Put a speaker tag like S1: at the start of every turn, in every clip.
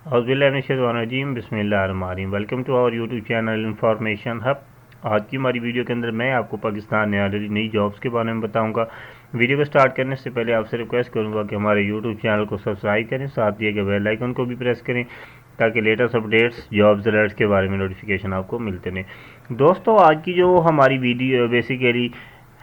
S1: औज़ुबिल्लाहिमिनश्शैतानिर्रजीम बिस्मिल्लाहिर्रहमानिर्रहीम। Welcome to our YouTube channel information hub. आज की हमारी वीडियो के अंदर मैं आपको पाकिस्तान में आने वाली नई जॉब्स के बारे में बताऊंगा। वीडियो को स्टार्ट करने से पहले आपसे रिक्वेस्ट करूंगा कि हमारे यूट्यूब चैनल को सब्सक्राइब करें, साथ दिए गए बेल आइकन को भी प्रेस करें ताकि लेटेस्ट अपडेट्स जॉब्स अलर्ट्स के बारे में नोटिफिकेशन आपको मिलते रहें। दोस्तों, आज की जो हमारी वीडियो बेसिकली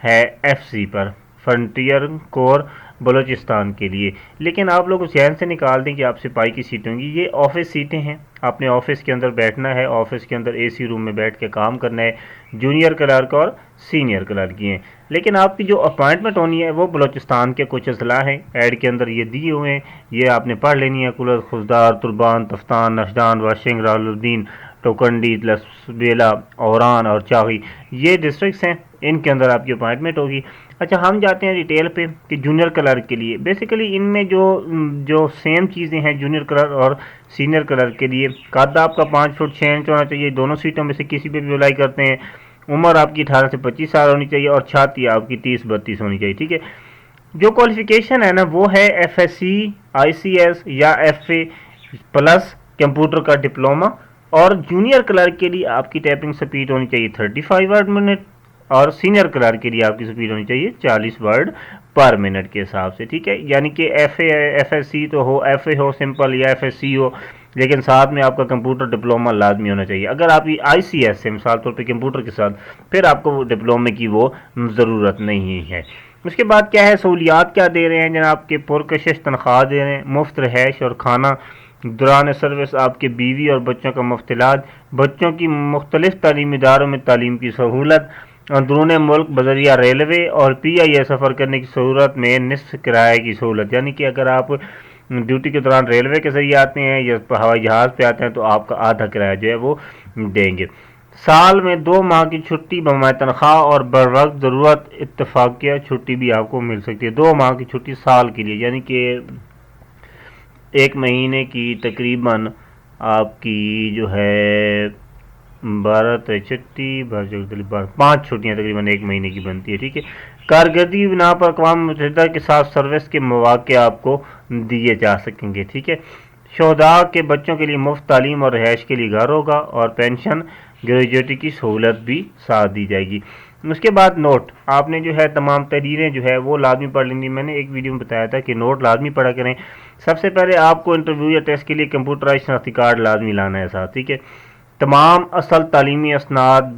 S1: है FC पर, फ्रंटियर कोर बलूचिस्तान के लिए। लेकिन आप लोग चैन से निकाल दें कि आप सिपाही की सीटें होंगी। ये ऑफिस सीटें हैं, आपने ऑफिस के अंदर बैठना है, ऑफिस के अंदर AC रूम में बैठ के काम करना है। जूनियर क्लर्क और सीनियर क्लर्क की हैं। लेकिन आपकी जो अपॉइंटमेंट होनी है वो बलूचिस्तान के कुछ अजला हैं, ऐड के अंदर ये दिए हुए हैं, ये आपने पढ़ लेनी है। कुलर, खुजदार, तुर्बान, तफ्तान, नशदान, वाशिंग, राहुलुद्दीन, टोकंडी, लसबेला, औरान और चाही, ये डिस्ट्रिक्ट्स हैं, इनके अंदर आपकी अपॉइंटमेंट होगी। अच्छा, हम जाते हैं डिटेल पे कि जूनियर क्लर्क के लिए बेसिकली इनमें जो जो सेम चीज़ें हैं जूनियर क्लर्क और सीनियर क्लर्क के लिए। कद आपका 5 फुट 6 इंच होना चाहिए, दोनों सीटों में से किसी पे भी अप्लाई करते हैं। उम्र आपकी 18 से 25 साल होनी चाहिए और छाती आपकी 30-32 होनी चाहिए। ठीक है, जो क्वालिफिकेशन है ना वो है FSC, ICS या FA प्लस कंप्यूटर का डिप्लोमा। और जूनियर क्लर्क के लिए आपकी टाइपिंग स्पीड होनी चाहिए 35 वर्ड मिनट और सीनियर क्लर्क के लिए आपकी स्पीड होनी चाहिए 40 वर्ड पर मिनट के हिसाब से। ठीक है, यानी कि FSC तो हो, FA हो सिंपल या FSC हो, लेकिन साथ में आपका कंप्यूटर डिप्लोमा लाजमी होना चाहिए। अगर आपकी ICS है मिसाल तौर पे कंप्यूटर के साथ, फिर आपको डिप्लोमे की वो ज़रूरत नहीं है। उसके बाद क्या है, सहूलियात क्या दे रहे हैं जनाब के? पुरकशिश तनख्वाह दे रहे हैं, मुफ्त रहायश और खाना, दौरान सर्विस आपके बीवी और बच्चों का मुफ्त इलाज, बच्चों की मुख्तलिफ तालीमी इदारों में तालीम की सहूलत, अंदरून मुल्क बजरिया रेलवे और PIA सफ़र करने की सहूलत में निस्फ किराए की सहूलत। यानी कि अगर आप ड्यूटी के दौरान रेलवे के जरिए आते हैं या हवाई जहाज़ पे आते हैं तो आपका आधा किराया जो है वो देंगे। साल में 2 माह की छुट्टी बमाए तनख्वाह और बर वक्त ज़रूरत इत्तफाकिया छुट्टी भी आपको मिल सकती है। 2 माह की छुट्टी साल के लिए, यानी कि 1 महीने की तकरीबन आपकी जो है 12 63 5 छुट्टियाँ तकरीबन 1 महीने की बनती है। ठीक है, कारकर्दगी बिना पर अक़वाम मुत्तहिदा के साथ सर्विस के मौक़े आपको दिए जा सकेंगे। ठीक है, शोहदा के बच्चों के लिए मुफ्त तालीम और रिहाइश के लिए घर होगा और पेंशन ग्रेजुएटी की सहूलत भी साथ दी जाएगी। उसके बाद नोट, आपने जो है तमाम तहरीरें जो है वो लाजमी पढ़ लेंगी। मैंने एक वीडियो में बताया था कि नोट लाजमी पढ़ा करें। सबसे पहले आपको इंटरव्यू या टेस्ट के लिए कंप्यूटराइज्ड शनाख्ती कार्ड लाजमी लाना है साथ। ठीक है, तमाम असल तालीमी असनाद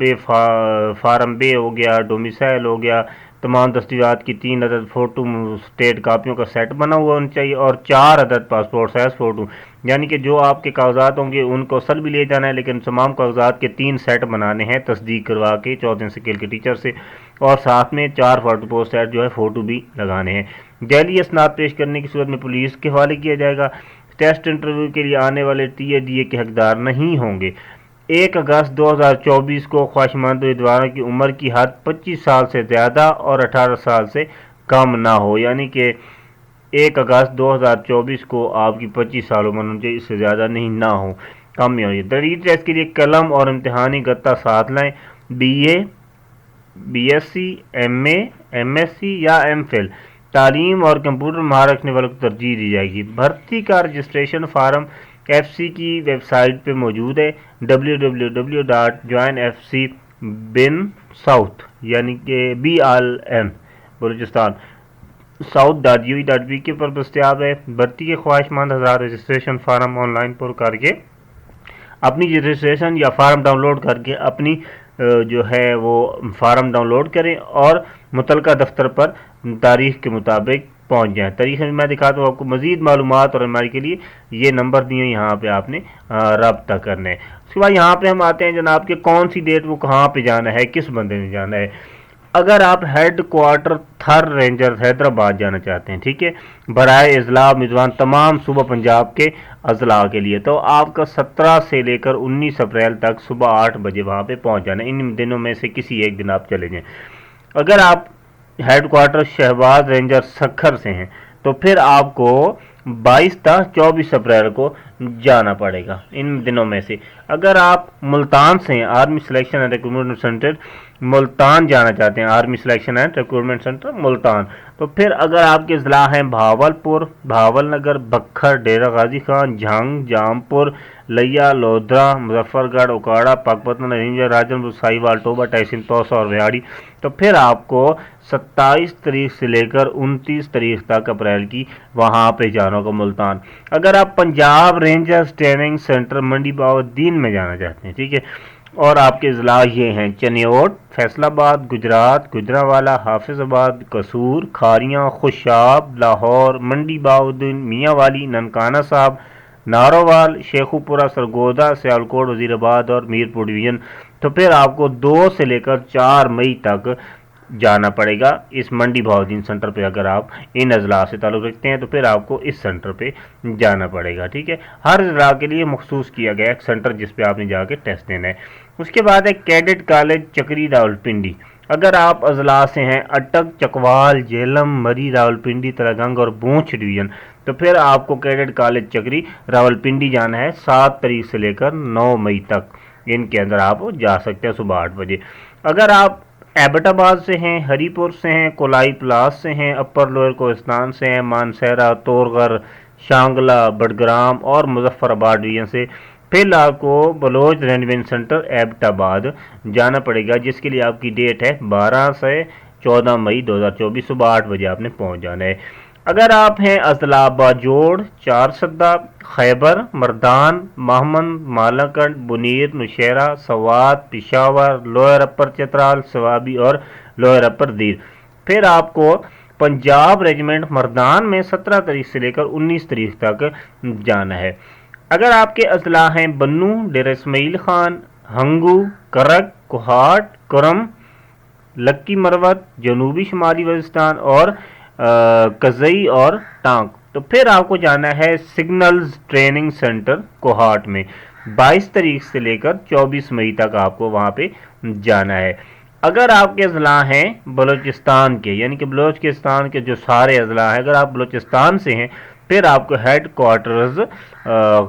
S1: फार्म बे हो गया, डोमिसाइल हो गया, तमाम दस्तावेज़ात की 3 अदद फ़ोटो स्टेट कापियों का सेट बना हुआ होना चाहिए और 4 अदद पासपोर्ट साइज़ फ़ोटो। यानी कि जो आपके कागजात होंगे उनको असल भी ले जाना है, लेकिन तमाम कागजात के 3 सेट बनाने हैं तस्दीक करवा के 14 स्केल के टीचर से, और साथ में 4 फोटो सेट जो है फ़ोटो भी लगाने हैं। जैली असनाद पेश करने की सूरत में पुलिस के हवाले किया जाएगा। टेस्ट इंटरव्यू के लिए आने वाले TADA के हकदार नहीं होंगे। 1 अगस्त 2024 को ख्वाहिशमंद उम्मीदवारों की उम्र की हद 25 साल से ज़्यादा और 18 साल से कम ना हो। यानी कि 1 अगस्त 2024 को आपकी 25 साल उम्र होनी चाहिए, इससे ज़्यादा नहीं ना हो, कम ही होनी। तहरीरी टेस्ट के लिए कलम और इम्तहानी गत्ता साथ लाएँ। BA, BSc, MA, MSc या MPhil तालीम और कंप्यूटर महारत रखने वालों को तरजीह दी जाएगी। भर्ती का रजिस्ट्रेशन फार्म FC की वेबसाइट पे मौजूद है, www.joinfcbinsouth यानी कि BRM बलूचिस्तान south.ui.bk पर दस्तयाब है। भर्ती के ख्वाहिशमंद हज़ार रजिस्ट्रेशन फार्म ऑनलाइन पुर करके अपनी रजिस्ट्रेशन या फार्म डाउनलोड करके अपनी जो है वो फार्म डाउनलोड करें और मुतलका दफ्तर पर तारीख के मुताबिक पहुंच जाए। तारीख में मैं दिखाता हूँ आपको। मज़ीद मालूमात और हमारे के लिए ये नंबर दिए, यहाँ पे आपने रब्ता करना है। उसके बाद यहाँ पे हम आते हैं जनाब के कौन सी डेट वो कहाँ पे जाना है, किस बंदे ने जाना है। अगर आप हेड क्वार्टर थर रेंजर हैदराबाद जाना चाहते हैं, ठीक है, बराए इजला उम्मीदवार तमाम सूबा पंजाब के अजला के लिए, तो आपका 17 से लेकर 19 अप्रैल तक सुबह 8 बजे वहाँ पे पहुँच जाना है। इन दिनों में से किसी एक दिन आप चले जाएँ। अगर आप headquarter Shahbaz ranger Sukkur से हैं तो फिर आपको 22 था 24 अप्रैल को जाना पड़ेगा इन दिनों में से। अगर आप मुल्तान से हैं, army selection and recruitment centre Multan जाना चाहते हैं, army selection and recruitment centre Multan, तो फिर अगर आपके ज़िला हैं भावलपुर, भावलनगर, बक्खर, डेरा गाजी खान, झंग, जामपुर, लिया, लोधरा, मुजफ्फरगढ़, उकाड़ा, पाकपतन, रेंजर, राजनपुर, साहिवाल, टोबा, तहसीन तौसा और रेहाड़ी, तो फिर आपको 27 तारीख से लेकर 29 तारीख तक अप्रैल की वहाँ पे जाना होगा मुल्तान। अगर आप पंजाब रेंजर्स ट्रेनिंग सेंटर मंडी बाउद्दीन में जाना चाहते हैं, ठीक है, और आपके ज़िला ये हैं चनियोट, फैसलाबाद, गुजरात, गुजरावाला, हाफिजाबाद, कसूर, खारियाँ, खुशाब, लाहौर, मंडी बाउद्दीन, मियांवाली, ननकाना साहब, नारोवाल, शेखुपुरा, सरगोदा, सियालकोट, वजीराबाद और मीरपुर डिवीज़न, तो फिर आपको 2 से लेकर 4 मई तक जाना पड़ेगा इस मंडी बाउद्दीन सेंटर पे। अगर आप इन अजला से ताल्लुक़ रखते हैं तो फिर आपको इस सेंटर पे जाना पड़ेगा, ठीक है। हर अजला के लिए मखसूस किया गया एक सेंटर जिस पे आपने जाके टेस्ट देना है। उसके बाद है कैडेट कॉलेज चक्री रावलपिंडी। अगर आप अजला से हैं अटक, चकवाल, झेलम, मरी, रावलपिंडी, तरागंग और बूंछ डिवीज़न, तो फिर आपको कैडेट कॉलेज चक्री रावलपिंडी जाना है 7 तारीख से लेकर 9 मई तक। इनके अंदर आप जा सकते हैं सुबह 8 बजे। अगर आप एबटाबाद से हैं, हरीपुर से हैं, कोलाई प्लास से हैं, अपर लोअर कोहिस्तान से हैं, मानसहरा, तोरगर, शांगला, बडग्राम और मुजफ्फराबाद डिवीजन से, फिर आपको बलोच रेंजमेंट सेंटर एबटाबाद जाना पड़ेगा, जिसके लिए आपकी डेट है 12 से 14 मई 2024 सुबह 8 बजे आपने पहुंच जाना है। अगर आप हैं अजला बाजोड़, चारसद्दा, खैबर, मर्दान, महमद, मालाकंड, बुनीर, नौशहरा, सवात, पिशावर, लोअर अपर चतराल, सवाबी और लोअर अपर दीर, फिर आपको पंजाब रेजिमेंट मर्दान में 17 तारीख से लेकर 19 तारीख तक जाना है। अगर आपके अजला हैं बन्नू, डेरा इस्माइल खान, हंगू, करक, कोहाट, करम, लक्की मरवत, जनूबी शुमाली वजिस्तान और कजई और टांग, तो फिर आपको जाना है सिग्नल्स ट्रेनिंग सेंटर कोहाट में 22 तारीख से लेकर 24 मई तक आपको वहाँ पे जाना है। अगर आपके अजला हैं बलूचिस्तान के, यानी कि बलूचिस्तान के जो सारे अजला हैं, अगर आप बलूचिस्तान से हैं, फिर आपको हेड क्वार्टर्स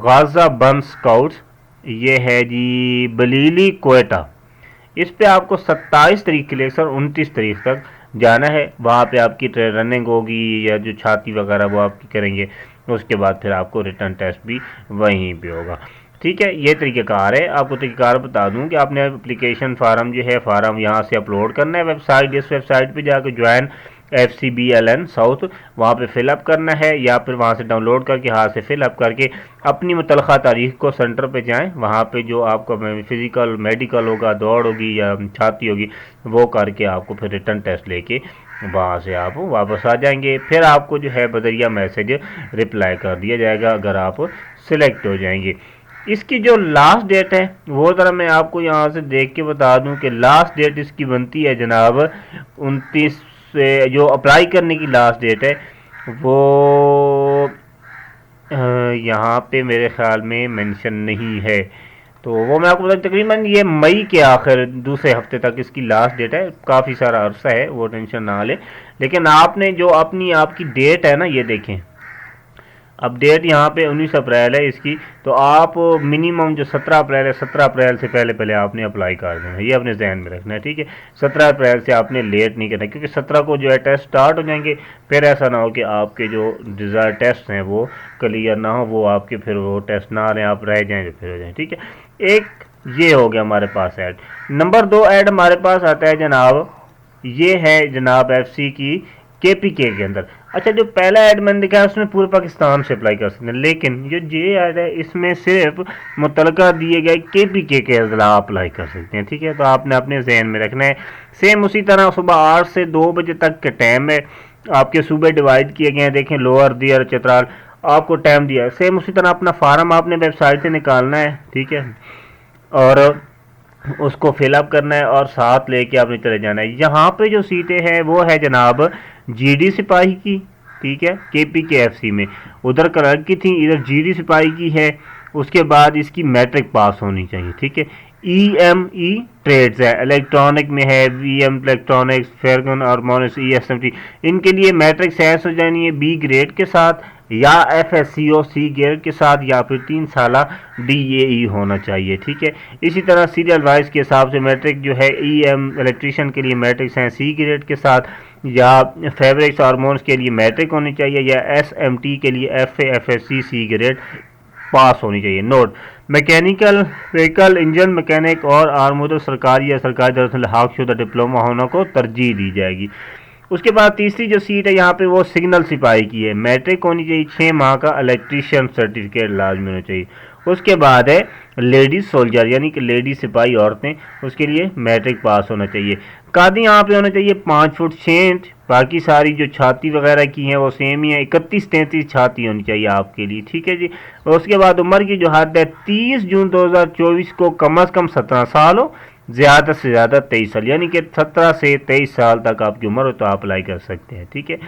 S1: गाजा बम स्काउट्स, ये है जी बलीली कोयटा, इस पे आपको 27 तारीख के लेकर 29 तारीख तक जाना है। वहाँ पे आपकी रनिंग होगी या जो छाती वगैरह वो आपकी करेंगे, उसके बाद फिर आपको रिटर्न टेस्ट भी वहीं पे होगा, ठीक है। ये तरीक़ेकार है। आपको तरीक़ेकार बता दूं कि आपने एप्लीकेशन फार्म जो है फार्म यहाँ से अपलोड करना है वेबसाइट, इस वेबसाइट पे जाकर ज्वाइन FCBLN साउथ वहाँ पे फिलअप करना है, या फिर वहाँ से डाउनलोड करके हाथ से फिलअप करके अपनी मुतलका तारीख को सेंटर पे जाएं, वहाँ पे जो आपका फिज़िकल मेडिकल होगा, दौड़ होगी या छाती होगी, वो करके आपको फिर रिटर्न टेस्ट लेके वहाँ से आप वापस आ जाएंगे। फिर आपको जो है बदरिया मैसेज रिप्लाई कर दिया जाएगा अगर आप सिलेक्ट हो जाएंगे। इसकी जो लास्ट डेट है वो ज़रा मैं आपको यहाँ से देख के बता दूं कि लास्ट डेट इसकी बनती है जनाब 29 से, जो अप्लाई करने की लास्ट डेट है वो यहाँ पे मेरे ख्याल में मेंशन नहीं है, तो वो मैं आपको बता तकरीबन ये मई के आखिर दूसरे हफ्ते तक इसकी लास्ट डेट है। काफ़ी सारा अरसा है, वो टेंशन ना ले। लेकिन आपने जो अपनी आपकी डेट है ना, ये देखें अब डेट यहाँ पे 19 अप्रैल है इसकी, तो आप मिनिमम जो 17 अप्रैल है 17 अप्रैल से पहले पहले आपने अप्लाई कर देना है, ये अपने जहन में रखना है, ठीक है। 17 अप्रैल से आपने लेट नहीं करना, क्योंकि 17 को जो है टेस्ट स्टार्ट हो जाएंगे, फिर ऐसा ना हो कि आपके जो डिज़ायर टेस्ट हैं वो क्लियर ना हो, वो आपके फिर वो टेस्ट ना आ रहे, आप रह जाएँ फिर हो जाए, ठीक है। एक ये हो गया हमारे पास ऐड। नंबर 2 ऐड हमारे पास आता है जनाब, ये है जनाब FC की KPK के अंदर। अच्छा, जो पहला ऐड मैंने देखा है उसमें पूरे पाकिस्तान से अप्लाई कर सकते हैं, लेकिन ये ऐड है इसमें सिर्फ मुतलका दिए गए KPK के अजला अप्लाई कर सकते हैं, ठीक है। तो आपने अपने जहन में रखना है। सेम उसी तरह सुबह 8 से 2 बजे तक के टाइम है, आपके सूबे डिवाइड किए गए हैं, देखें लोअर दियर चतराल आपको टाइम दिया है। सेम उसी तरह अपना फार्म आपने वेबसाइट से निकालना है, ठीक है, और उसको फिलअप करना है और साथ लेके आपने चले जाना है। यहाँ पे जो सीटें हैं वो है जनाब GD सिपाही की, ठीक है, KPK FC में, उधर क्लर्क की थी, इधर GD सिपाही की है। उसके बाद इसकी मैट्रिक पास होनी चाहिए, ठीक है। EME ट्रेड्स है, इलेक्ट्रॉनिक में है VM इलेक्ट्रॉनिक्स, फेरगन और मोनिस ESMT, इनके लिए मैट्रिक साइंस हो जानी है B ग्रेड के साथ। या FSCO सी ग्रेड के साथ या फिर 3 साल DAE होना चाहिए। ठीक है, इसी तरह सीरियल वाइज के हिसाब से मैट्रिक जो है EM इलेक्ट्रीशियन के लिए मैट्रिक्स हैं सी ग्रेड के साथ, या फैब्रिक्स हार्मोन्स के लिए मैट्रिक होनी चाहिए, या SMT के लिए FAFSC सी ग्रेड पास होनी चाहिए। Note, mechanical vehicle engine mechanic और आर्मोदर सरकारी या सरकारी दरअसल हाकशुदा डिप्लोमा होना को तरजीह दी जाएगी। उसके बाद तीसरी जो सीट है यहाँ पे वो सिग्नल सिपाही की है, मैट्रिक होनी चाहिए, 6 माह का इलेक्ट्रीशियन सर्टिफिकेट लाजमी होना चाहिए। उसके बाद है लेडीज सोल्जर यानी कि लेडीज सिपाही औरतें, उसके लिए मैट्रिक पास होना चाहिए। कादी यहाँ पे होना चाहिए 5 फुट 6 इंच, बाकी सारी जो छाती वगैरह की हैं वो सेम ही है, 31-33 छाती होनी चाहिए आपके लिए। ठीक है जी। उसके बाद उम्र की जो हद है 30 जून 2024 को कम अज़ कम 17 साल हो, ज़्यादा से ज़्यादा 23 साल, यानी कि 17 से 23 साल तक आपकी उम्र हो तो आप अप्लाई कर सकते हैं। ठीक है।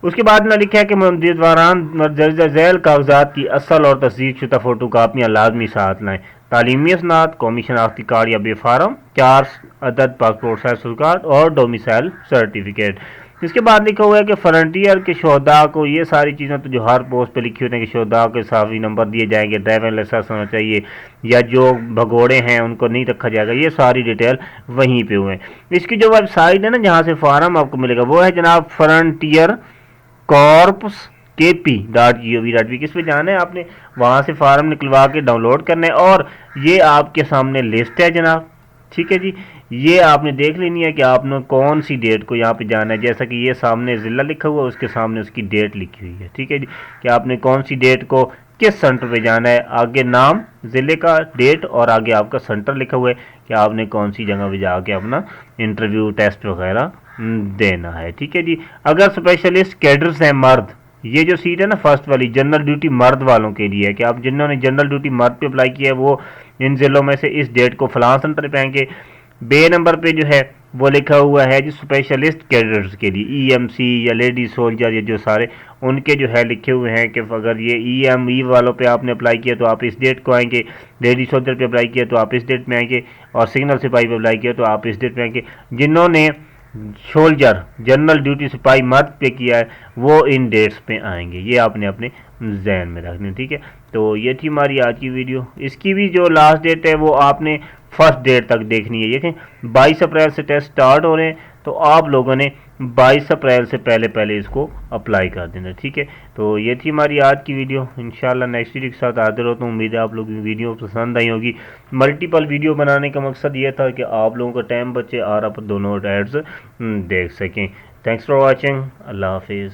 S1: उसके बाद में लिखा है कि मंजूर दौरान दर्ज झैल कागजात की असल और तस्दीक शुदा फ़ोटो कापियाँ लाजमी साथ लाएँ। तालीमी असनाद, कौमी शनाख्ती कार्ड या बेफारम, 4 अदद पासपोर्ट साइज कार्ड और डोमिसाइल सर्टिफिकेट। इसके बाद लिखा हुआ है कि फ्रंटियर के शोधा को ये सारी चीज़ें तो जो हर पोस्ट पे लिखी होती हैं कि शोधा के साफी नंबर दिए जाएंगे, ड्राइविंग लाइसेंस होना चाहिए, या जो भगोड़े हैं उनको नहीं रखा जाएगा, ये सारी डिटेल वहीं पे हुए हैं। इसकी जो वेबसाइट है ना जहाँ से फार्म आपको मिलेगा वो है जनाब फ्रंटियर कॉर्प्स KP.gov.b। किस पे जाना है आपने, वहाँ से फार्म निकलवा के डाउनलोड करना है और ये आपके सामने लिस्ट है जनाब। ठीक है जी, ये आपने देख लेनी है कि आपने कौन सी डेट को यहाँ पे जाना है। जैसा कि ये सामने ज़िला लिखा हुआ है, उसके सामने उसकी डेट लिखी हुई है। ठीक है जी, कि आपने कौन सी डेट को किस सेंटर पे जाना है, आगे नाम ज़िले का, डेट और आगे आपका सेंटर लिखा हुआ है कि आपने कौन सी जगह पे जाके अपना इंटरव्यू टेस्ट वगैरह देना है। ठीक है जी। अगर स्पेशलिस्ट कैडर्स हैं मर्द, ये जो सीट है ना फर्स्ट वाली जनरल ड्यूटी मर्द वालों के लिए है कि आप जिन्होंने जनरल ड्यूटी मर्द पे अप्लाई किया है वो इन जिलों में से इस डेट को फलां सेंटर पे आएंगे। बे नंबर पे जो है वो लिखा हुआ है जो स्पेशलिस्ट कैडर्स के लिए EMC या लेडी सोल्जर, ये जो सारे उनके जो है लिखे हुए हैं कि अगर ये EME वालों पे आपने अप्लाई किया तो आप इस डेट को आएंगे, लेडी सोल्जर पे अप्लाई किया तो आप इस डेट में आएंगे, और सिग्नल सिपाही पे अप्लाई किया तो आप इस डेट में आएंगे। जिन्होंने सोल्जर जनरल ड्यूटी सिपाही मर्द पे किया है वो इन डेट्स पे आएंगे, ये आपने अपने जहन में रखना। ठीक है, तो ये थी हमारी आज की वीडियो। इसकी भी जो लास्ट डेट है वो आपने फर्स्ट डेट तक देखनी है। देखें 22 अप्रैल से टेस्ट स्टार्ट हो रहे हैं तो आप लोगों ने 22 अप्रैल से पहले पहले इसको अप्लाई कर देना। ठीक है, तो ये थी हमारी आज की वीडियो। इंशाल्लाह नेक्स्ट वीडियो के साथ हाजिर होता हूँ। उम्मीद है आप लोगों की वीडियो पसंद आई होगी। मल्टीपल वीडियो बनाने का मकसद ये था कि आप लोगों का टाइम बचे और आप दोनों एड्स देख सकें। Thanks for watching. अल्लाह हाफिज़।